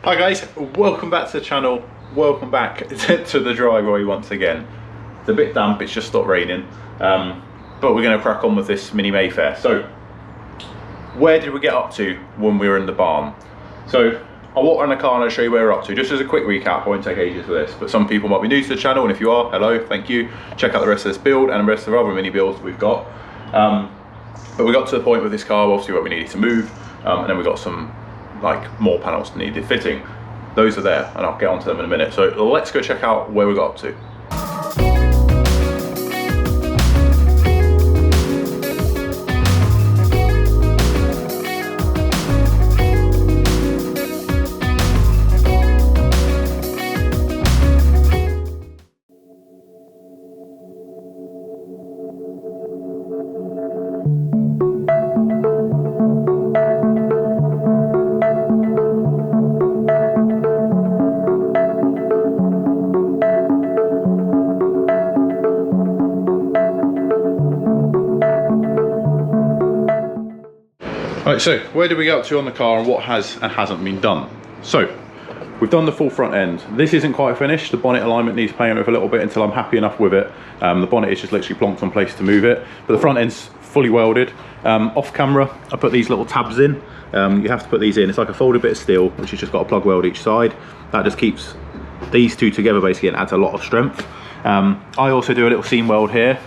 Hi guys, welcome back to the channel. Welcome back to the driveway once again. It's a bit damp, it's just stopped raining, but we're going to crack on with this Mini Mayfair. So, where did we get up to when we were in the barn? So, I'll walk around the car and I'll show you where we're up to. Just as a quick recap, I won't take ages for this, but some people might be new to the channel, and if you are, hello, thank you. Check out the rest of this build and the rest of the other mini builds that we've got. But we got to the point with this car, obviously, where we needed to move, and then we got some more panels that needed fitting. Those are there, and I'll get onto them in a minute. So let's go check out where we got up to. Right, so where did we get up to on the car and what has and hasn't been done? So, we've done the full front end. This isn't quite finished. The bonnet alignment needs playing with a little bit until I'm happy enough with it. The bonnet is just literally plonked on place to move it, but the front end's fully welded. Off camera, I put these little tabs in. You have to put these in. It's like a folded bit of steel, which has just got a plug weld each side. That just keeps these two together basically and adds a lot of strength. I also do a little seam weld here,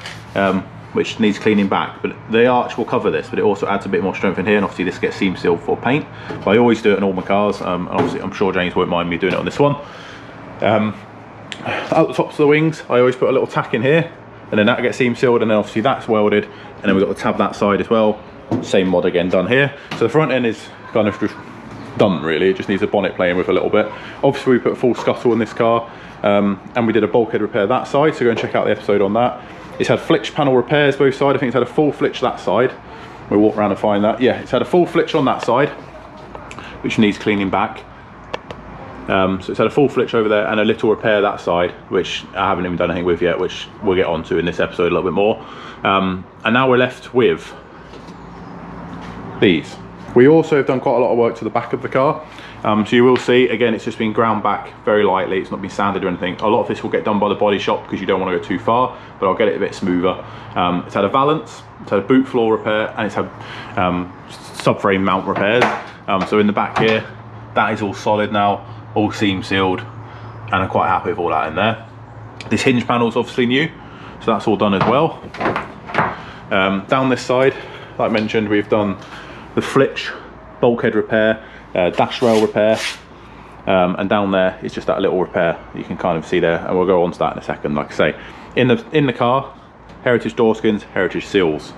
which needs cleaning back, but the arch will cover this, but it also adds a bit more strength in here, and obviously this gets seam sealed for paint. But I always do it on all my cars, and obviously I'm sure James won't mind me doing it on this one. Out the tops of the wings, I always put a little tack in here, and then that gets seam sealed, and then obviously that's welded, and then we've got the tab that side as well. Same mod again done here. So the front end is kind of just done really, it just needs a bonnet playing with a little bit. Obviously we put a full scuttle in this car, and we did a bulkhead repair that side, so go and check out the episode on that. It's had flitch panel repairs both sides. I think it's had a full flitch that side. We'll walk around and find that. Yeah, it's had a full flitch on that side, which needs cleaning back. So it's had a full flitch over there and a little repair that side, which I haven't even done anything with yet, which we'll get onto in this episode a little bit more. And now we're left with these. We also have done quite a lot of work to the back of the car. So you will see, again, it's just been ground back very lightly. It's not been sanded or anything. A lot of this will get done by the body shop because you don't want to go too far, but I'll get it a bit smoother. It's had a valance, it's had a boot floor repair, and it's had subframe mount repairs. So in the back here, that is all solid now, all seam sealed, and I'm quite happy with all that in there. This hinge panel is obviously new, so that's all done as well. Down this side, like I mentioned, we've done the flitch bulkhead repair, dash rail repair, and down there is just that little repair you can kind of see there, and we'll go on to that in a second. Like I say, in the car, heritage door skins, heritage seals.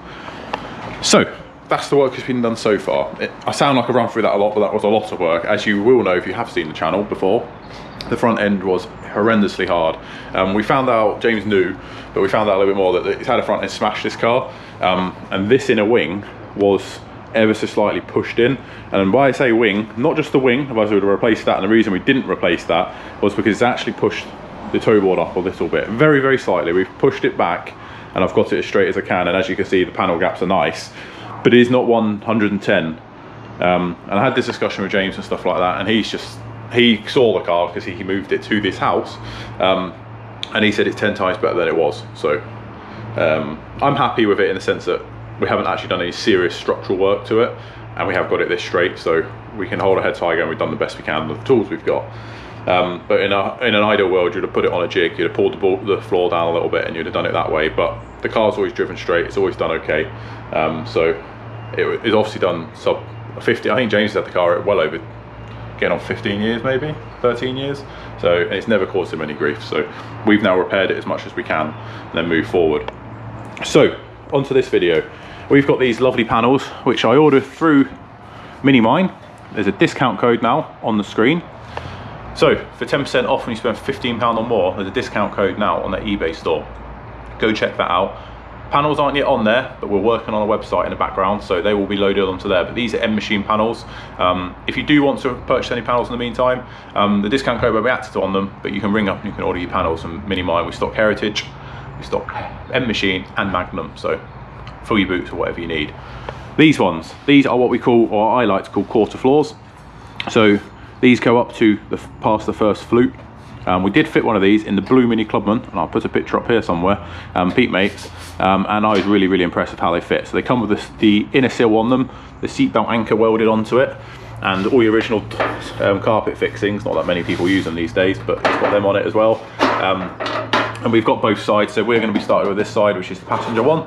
So that's the work that's been done so far. I sound like I run through that a lot, but that was a lot of work. As you will know if you have seen the channel before, the front end was horrendously hard. We found out, James knew, but we found out a little bit more that it's had a front end smashed this car, and this inner wing was ever so slightly pushed in. And why I say wing, not just the wing, otherwise we would have replaced that, and the reason we didn't replace that was because it's actually pushed the toe board up a little bit, very, very slightly. We've pushed it back, and I've got it as straight as I can, and as you can see, the panel gaps are nice, but it is not 110. And I had this discussion with James and stuff like that, and he saw the car because he moved it to this house, and he said it's 10 times better than it was. So I'm happy with it in the sense that we haven't actually done any serious structural work to it, and we have got it this straight, so we can hold our heads high again. We've done the best we can with the tools we've got. But in an ideal world, you'd have put it on a jig, you'd have pulled the floor down a little bit, and you'd have done it that way. But the car's always driven straight, it's always done okay. So it's obviously done sub 50. I think James had the car well over, getting on 15 years, maybe 13 years. So and it's never caused him any grief. So we've now repaired it as much as we can, and then move forward. So onto this video. We've got these lovely panels, which I ordered through Minimine. There's a discount code now on the screen. So for 10% off when you spend £15 or more, there's a discount code now on the eBay store. Go check that out. Panels aren't yet on there, but we're working on a website in the background, so they will be loaded onto there. But these are M machine panels. If you do want to purchase any panels in the meantime, the discount code will be active on them, but you can ring up and you can order your panels from Minimine. We stock Heritage, we stock M machine and Magnum, so fill your boots or whatever you need. These ones, these are what we call, or I like to call, quarter floors. So These go up to past the first flute. We did fit one of these in the blue Mini Clubman, and I'll put a picture up here somewhere, Pete Mates, and I was really impressed with how they fit. So they come with the inner seal on them, the seatbelt anchor welded onto it, and all the original carpet fixings. Not that many people use them these days, but it's got them on it as well. And we've got both sides, so we're going to be starting with this side, which is the passenger one,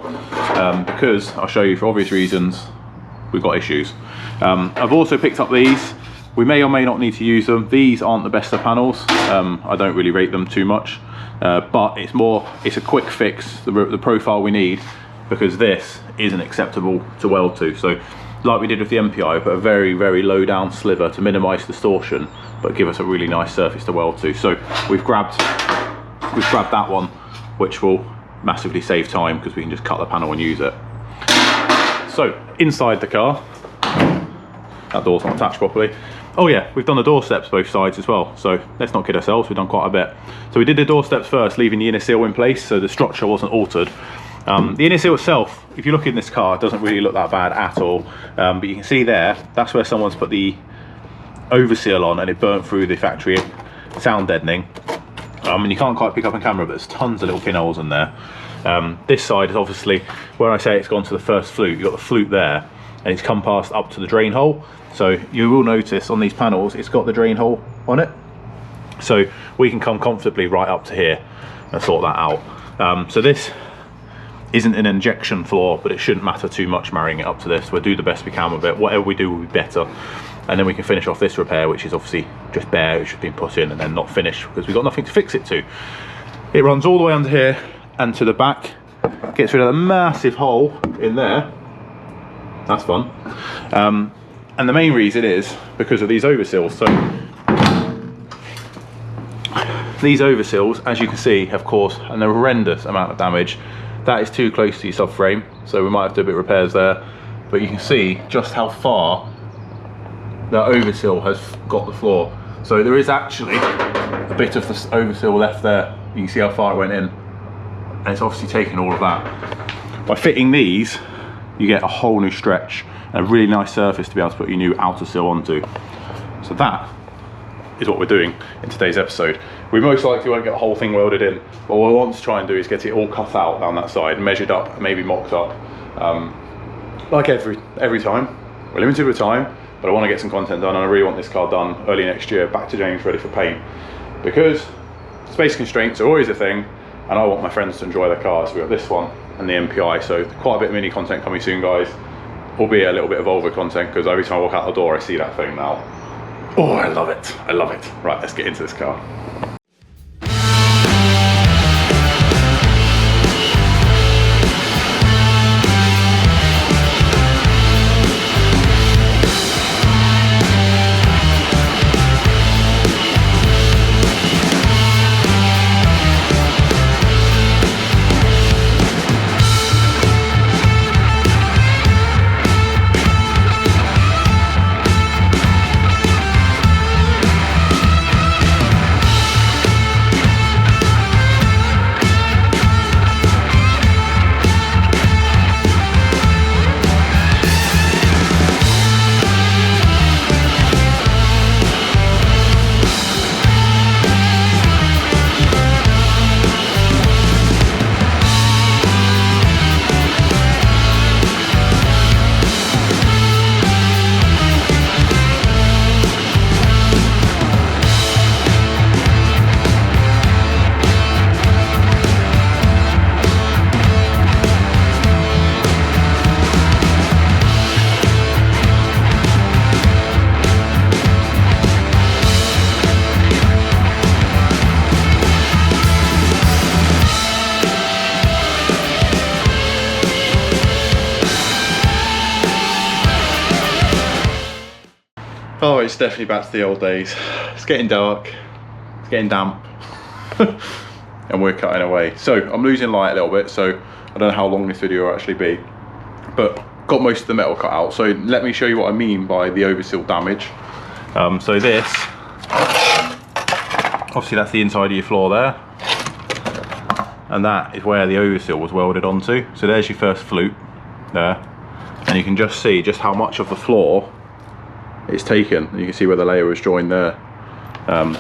because I'll show you, for obvious reasons, we've got issues. I've also picked up these. We may or may not need to use them. These aren't the best of panels. I don't really rate them too much, but it's a quick fix, the profile we need, because this isn't acceptable to weld to. So like we did with the MPI, put a very low down sliver to minimize distortion, but give us a really nice surface to weld to. So we've grabbed that one, which will massively save time because we can just cut the panel and use it. So inside the car, that door's not attached properly. Oh yeah, we've done the door steps both sides as well, so let's not kid ourselves, we've done quite a bit. So we did the door steps first, leaving the inner seal in place, so the structure wasn't altered. The inner seal itself, if you look in this car, it doesn't really look that bad at all, but you can see there, that's where someone's put the overseal on and it burnt through the factory sound deadening. And you can't quite pick up on camera, but there's tons of little pinholes in there. This side is obviously, where I say it's gone to the first flute, you've got the flute there, and it's come past up to the drain hole. So you will notice on these panels, it's got the drain hole on it. So we can come comfortably right up to here and sort that out. So this isn't an injection floor, but it shouldn't matter too much marrying it up to this. We'll do the best we can with it. Whatever we do will be better. And then we can finish off this repair, which is obviously just bare, which has been put in and then not finished because we've got nothing to fix it to. It runs all the way under here and to the back, gets rid of the massive hole in there. That's fun. And the main reason is because of these overseals. So these overseals, as you can see, have caused an horrendous amount of damage. That is too close to your subframe, so we might have to do a bit of repairs there. But you can see just how far that overseal has got the floor. So there is actually a bit of the overseal left there. You can see how far it went in, and it's obviously taken all of that. By fitting these, you get a whole new stretch and a really nice surface to be able to put your new outer seal onto. So that is what we're doing in today's episode. We most likely won't get the whole thing welded in, but what we want to try and do is get it all cut out down that side, measured up, and maybe mocked up. Like every time, we're limited with time, but I want to get some content done, and I really want this car done early next year, back to James, ready for paint, because space constraints are always a thing, and I want my friends to enjoy their cars. So we've got this one and the MPI, so quite a bit of mini content coming soon, guys. Albeit a little bit of Volvo content, because every time I walk out the door I see that thing now. Oh, I love it, I love it. Right, let's get into this car. Oh, it's definitely back to the old days. It's getting dark, it's getting damp, and we're cutting away. So I'm losing light a little bit, so I don't know how long this video will actually be, but got most of the metal cut out. So let me show you what I mean by the overseal damage. So this, obviously that's the inside of your floor there, and that is where the overseal was welded onto. So there's your first flute there, and you can just see just how much of the floor it's taken. You can see where the layer was joined there.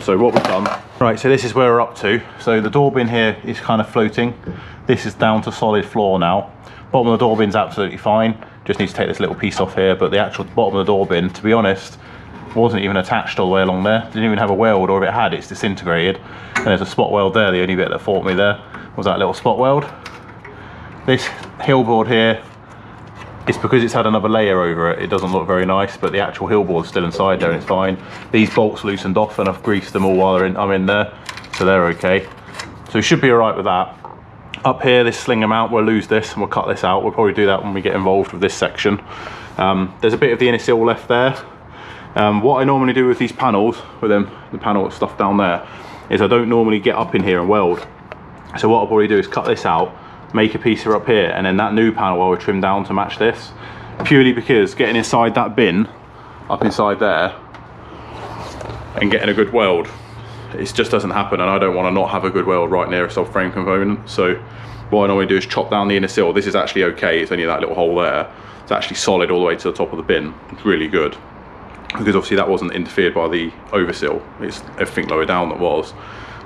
So what we've done, right, so this is where we're up to. So the door bin here is kind of floating. This is down to solid floor now. Bottom of the door bin's absolutely fine. Just need to take this little piece off here, but the actual bottom of the door bin, to be honest, wasn't even attached all the way along there. Didn't even have a weld, or if it had, it's disintegrated. And there's a spot weld there. The only bit that fought me there was that little spot weld. This hill board here, it's because it's had another layer over it, it doesn't look very nice, but the actual hill board's still inside there and it's fine. These bolts loosened off and I've greased them all while I'm in there, so they're okay. So we should be alright with that. Up here, this slinger mount, we'll lose this and we'll cut this out. We'll probably do that when we get involved with this section. There's a bit of the inner sill left there. What I normally do with these panels, with the panel stuff down there, is I don't normally get up in here and weld. So what I'll probably do is cut this out, make a piece for up here, and then that new panel I will trim down to match this, purely because getting inside that bin up inside there and getting a good weld, it just doesn't happen, and I don't want to not have a good weld right near a subframe component. So what I normally do is chop down the inner sill. This is actually okay, it's only that little hole there. It's actually solid all the way to the top of the bin. It's really good, because obviously that wasn't interfered by the oversill, it's everything lower down that was.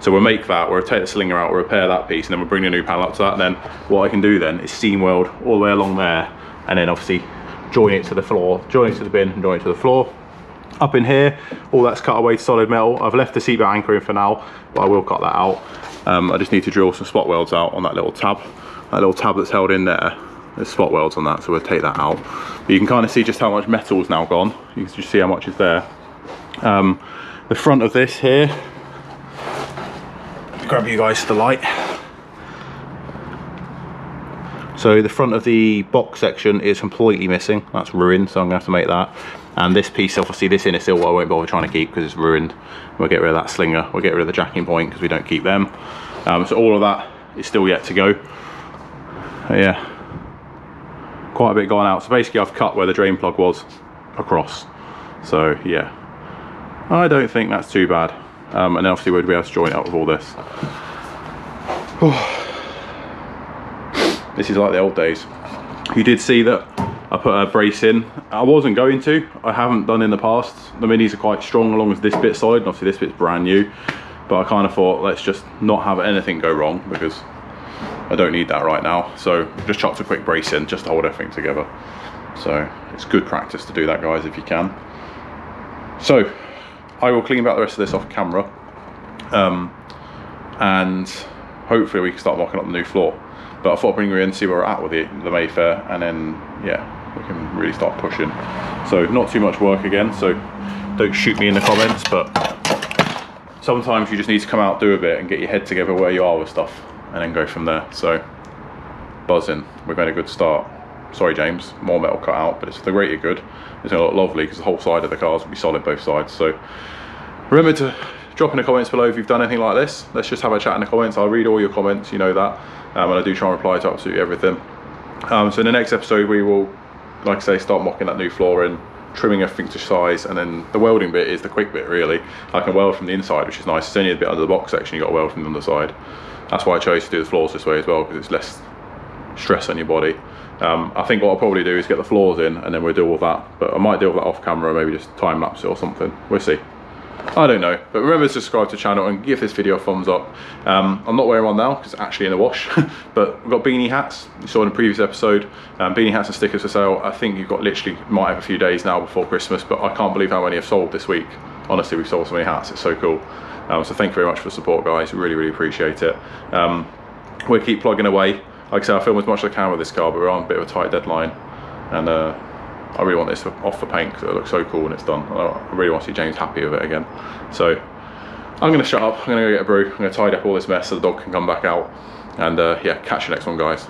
So we'll make that, we'll take the slinger out, we'll repair that piece, and then we'll bring the new panel up to that. And then what I can do then is seam weld all the way along there, and then obviously join it to the floor, join it to the bin, and join it to the floor. Up in here, all that's cut away to solid metal. I've left the seatbelt anchor in for now, but I will cut that out. I just need to drill some spot welds out on that little tab. That little tab that's held in there, there's spot welds on that, so we'll take that out. But you can kind of see just how much metal's now gone. You can just see how much is there. The front of this here, grab you guys to the light. So the front of the box section is completely missing. That's ruined, so I'm gonna have to make that. And this piece, obviously this inner sill I won't bother trying to keep because it's ruined. We'll get rid of that slinger, we'll get rid of the jacking point because we don't keep them. So all of that is still yet to go. Yeah, quite a bit gone out. So basically I've cut where the drain plug was across. So yeah, I don't think that's too bad. And then obviously we'll be able to join it up with all this. This is like the old days. You did see that I put a brace in. I wasn't going to, I haven't done in the past. The minis are quite strong along with this bit solid, and obviously this bit's brand new. But I kind of thought, let's just not have anything go wrong because I don't need that right now. So just chucked a quick brace in just to hold everything together. So it's good practice to do that, guys, if you can. So I will clean back the rest of this off camera, and hopefully we can start mocking up the new floor. But I thought I'd bring you in and see where we're at with the Mayfair, and then yeah, we can really start pushing. So not too much work again, so don't shoot me in the comments, but sometimes you just need to come out, do a bit and get your head together where you are with stuff, and then go from there. So buzzing, we've made a good start. Sorry James, more metal cut out, but it's the rate of good. It's going to look lovely because the whole side of the cars will be solid both sides. So remember to drop in the comments below if you've done anything like this. Let's just have a chat in the comments. I'll read all your comments, you know that, and I do try and reply to absolutely everything. So in the next episode we will, like I say, start mocking that new floor in, trimming everything to size, and then the welding bit is the quick bit really. I can weld from the inside, which is nice. It's only a bit under the box section, you've got to weld from the underside. That's why I chose to do the floors this way as well, because it's less stress on your body. I think what I'll probably do is get the floors in and then we'll deal with that, but I might deal with that off camera, maybe just time lapse it or something, we'll see. I don't know, but remember to subscribe to the channel and give this video a thumbs up. I'm not wearing one now because it's actually in the wash, but we've got beanie hats, you saw in the previous episode, beanie hats and stickers for sale. I think you've got literally, might have a few days now before Christmas, but I can't believe how many have sold this week. Honestly, we've sold so many hats, it's so cool. So thank you very much for the support, guys, really, really appreciate it. We'll keep plugging away. Like I said, I film as much as I can with this car, but we're on a bit of a tight deadline, and I really want this off for paint because it looks so cool when it's done. I really want to see James happy with it again. So I'm going to shut up, I'm going to go get a brew, I'm going to tidy up all this mess so the dog can come back out, and yeah, catch you next one, guys.